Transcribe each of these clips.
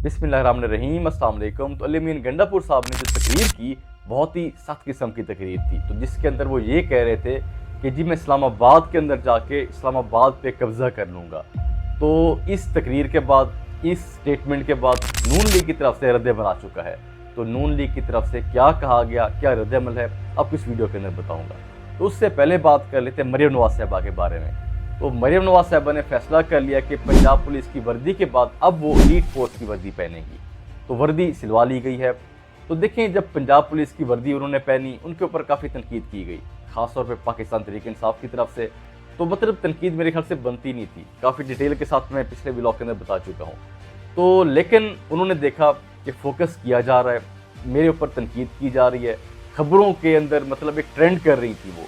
बिस्मिल्लाहिर्रहमानिर्रहीम, अस्सलाम वालेकुम। तो अली अमीन गंडापुर साहब ने जो तकरीर की, बहुत ही सख्त किस्म की तकरीर थी। तो जिसके अंदर वो ये कह रहे थे कि जी मैं इस्लामाबाद के अंदर जाके इस्लामाबाद पे कब्ज़ा कर लूँगा। तो इस तकरीर के बाद, इस स्टेटमेंट के बाद नून लीग की तरफ से रद्द-ए-अमल आ चुका है। तो नून लीग की तरफ से क्या कहा गया, क्या रद्द-ए-अमल है, आपको इस वीडियो के अंदर बताऊँगा। तो उससे पहले बात कर लेते हैं मरियम नवाज़ साहिबा के बारे में। तो मरियम नवाज़ साहिबा ने फैसला कर लिया कि पंजाब पुलिस की वर्दी के बाद अब वो एलीट फोर्स की वर्दी पहनेगी। तो वर्दी सिलवा ली गई है। तो देखें, जब पंजाब पुलिस की वर्दी उन्होंने पहनी, उनके ऊपर काफ़ी तनकीद की गई, ख़ासतौर पर पाकिस्तान तहरीक-ए-इंसाफ की तरफ से। तो मतलब तनकीद मेरे ख्याल से बनती नहीं थी, काफ़ी डिटेल के साथ मैं पिछले व्लॉग के अंदर बता चुका हूँ। तो लेकिन उन्होंने देखा कि फोकस किया जा रहा है, मेरे ऊपर तनकीद की जा रही है, खबरों के अंदर मतलब एक ट्रेंड कर रही थी वो।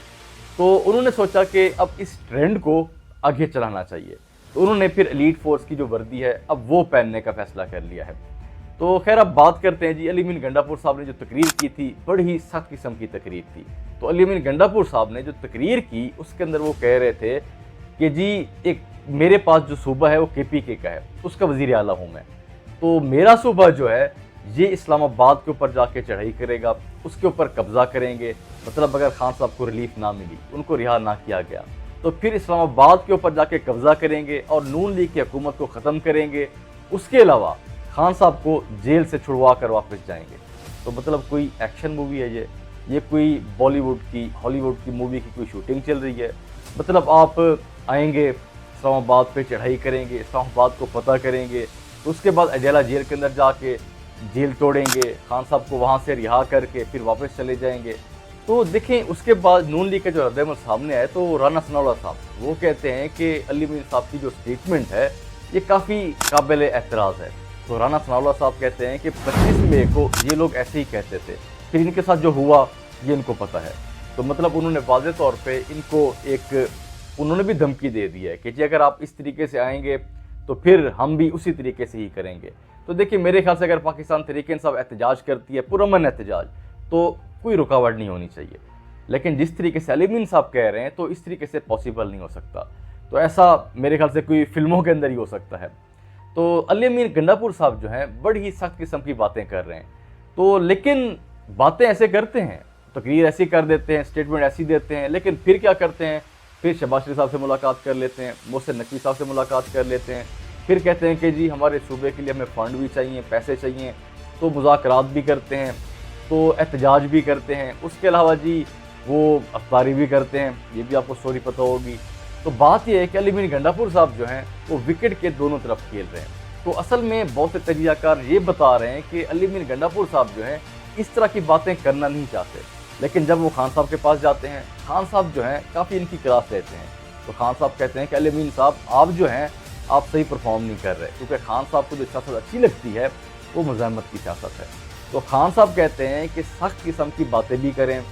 तो उन्होंने सोचा कि अब इस ट्रेंड को आगे चलाना चाहिए। तो उन्होंने फिर एलीट फोर्स की जो वर्दी है अब वो पहनने का फैसला कर लिया है। तो खैर अब बात करते हैं जी, अली अमीन गंडापुर साहब ने जो तकरीर की थी, बड़ी ही सख्त किस्म की तकरीर थी। तो अली अमीन गंडापुर साहब ने जो तकरीर की, उसके अंदर वो कह रहे थे कि जी एक मेरे पास जो सूबा है वो KPK का है, उसका वज़ीर आला हूँ मैं। तो मेरा सूबा जो है ये इस्लामाबाद के ऊपर जाके चढ़ाई करेगा, उसके ऊपर कब्ज़ा करेंगे। मतलब अगर खान साहब को रिलीफ ना मिली, उनको रिहा ना किया गया, तो फिर इस्लामाबाद के ऊपर जाके कब्ज़ा करेंगे और नून लीग की हुकूमत को ख़त्म करेंगे। उसके अलावा खान साहब को जेल से छुड़वा कर वापस जाएंगे। तो मतलब कोई एक्शन मूवी है ये कोई बॉलीवुड की, हॉलीवुड की मूवी की कोई शूटिंग चल रही है। मतलब आप आएंगे, इस्लामाबाद पे चढ़ाई करेंगे, इस्लामाबाद को फतह करेंगे, तो उसके बाद अडेला जेल के अंदर जाके जेल तोड़ेंगे, खान साहब को वहाँ से रिहा करके फिर वापस चले जाएंगे। तो देखें, उसके बाद नून लीग का जो रद्द-ए-अमल सामने आया, तो राना सनाउल्लाह साहब वो कहते हैं कि अली अमीन साहब की जो स्टेटमेंट है ये काफ़ी काबिल एतराज़ है। तो राना सनाउल्लाह साहब कहते हैं कि 25 मई को ये लोग ऐसे ही कहते थे, फिर इनके साथ जो हुआ ये इनको पता है। तो मतलब उन्होंने वाज़ेह तौर पे इनको उन्होंने भी धमकी दे दी है कि जी अगर आप इस तरीके से आएंगे तो फिर हम भी उसी तरीके से ही करेंगे। तो देखिए, मेरे ख्याल से अगर पाकिस्तान तहरीक-ए-इंसाफ एहतजाज करती है, पुरअमन एहतजाज, तो कोई रुकावट नहीं होनी चाहिए। लेकिन जिस तरीके से अली अमीन साहब कह रहे हैं, तो इस तरीके से पॉसिबल नहीं हो सकता। तो ऐसा मेरे ख्याल से कोई फिल्मों के अंदर ही हो सकता है। तो अली अमीन गंडापुर साहब जो हैं बड़ी ही सख्त किस्म की बातें कर रहे हैं। तो लेकिन बातें ऐसे करते हैं, तकरीर ऐसी कर देते हैं, स्टेटमेंट ऐसी देते हैं, लेकिन फिर क्या करते हैं, फिर शहबाज शरीफ साहब से मुलाकात कर लेते हैं, मोहसिन नकवी साहब से मुलाकात कर लेते हैं, फिर कहते हैं कि जी हमारे सूबे के लिए हमें फ़ंड भी चाहिए, पैसे चाहिए। तो मुज़ाकरात भी करते हैं, तो एहतजाज भी करते हैं। उसके अलावा जी वो अफ्तारी भी करते हैं, ये भी आपको स्टोरी पता होगी। तो बात यह है कि अली अमीन गंडापुर साहब जो हैं वो विकेट के दोनों तरफ खेल रहे हैं। तो असल में बहुत से तजियाकार ये बता रहे हैं कि अली अमीन गंडापुर साहब जो हैं इस तरह की बातें करना नहीं चाहते, लेकिन जब वो खान साहब के पास जाते हैं, खान साहब जो हैं काफ़ी इनकी क्लास लेते हैं। तो खान साहब कहते हैं कि अली अमीन साहब आप जो हैं आप सही परफॉर्म नहीं कर रहे, क्योंकि खान साहब को जो सियासत अच्छी लगती है वो मुज़ाहमत की सियासत है। तो खान साहब कहते हैं कि सख्त किस्म की बातें भी करें,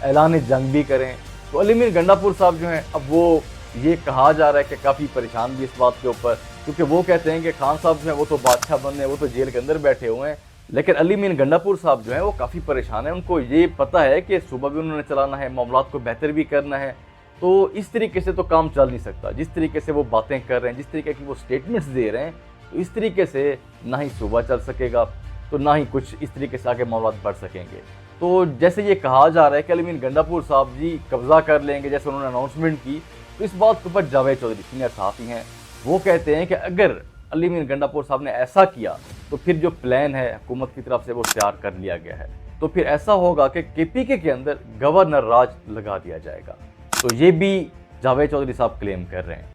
ऐलान जंग भी करें। तो अली अमीन गंडापुर साहब जो हैं, अब वो ये कहा जा रहा है कि काफ़ी परेशान भी इस बात के ऊपर, क्योंकि वो कहते हैं कि खान साहब जो हैं वो तो बादशाह बन रहे हैं, वो तो जेल के अंदर बैठे हुए हैं। लेकिन अली अमीन गंडापुर साहब जो हैं वो काफ़ी परेशान हैं। उनको ये पता है कि सूबा भी उन्होंने चलाना है, मामलात को बेहतर भी करना है। तो इस तरीके से तो काम चल नहीं सकता। जिस तरीके से वो बातें कर रहे हैं, जिस तरीके की वो स्टेटमेंट्स दे रहे हैं, तो इस तरीके से ना ही सूबा चल सकेगा, तो ना ही कुछ इस तरीके से आगे मामलात बढ़ सकेंगे। तो जैसे ये कहा जा रहा है कि अली अमीन गंडापुर साहब जी कब्ज़ा कर लेंगे, जैसे उन्होंने अनाउंसमेंट की, तो इस बात के ऊपर जावेद चौधरी सीनियर सहाफ़ी हैं, वो कहते हैं कि अगर अली अमीन गंडापुर साहब ने ऐसा किया तो फिर जो प्लान है हुकूमत की तरफ से वो तैयार कर लिया गया है, तो फिर ऐसा होगा कि KPK के अंदर गवर्नर राज लगा दिया जाएगा। तो ये भी जावेद चौधरी साहब क्लेम कर रहे हैं।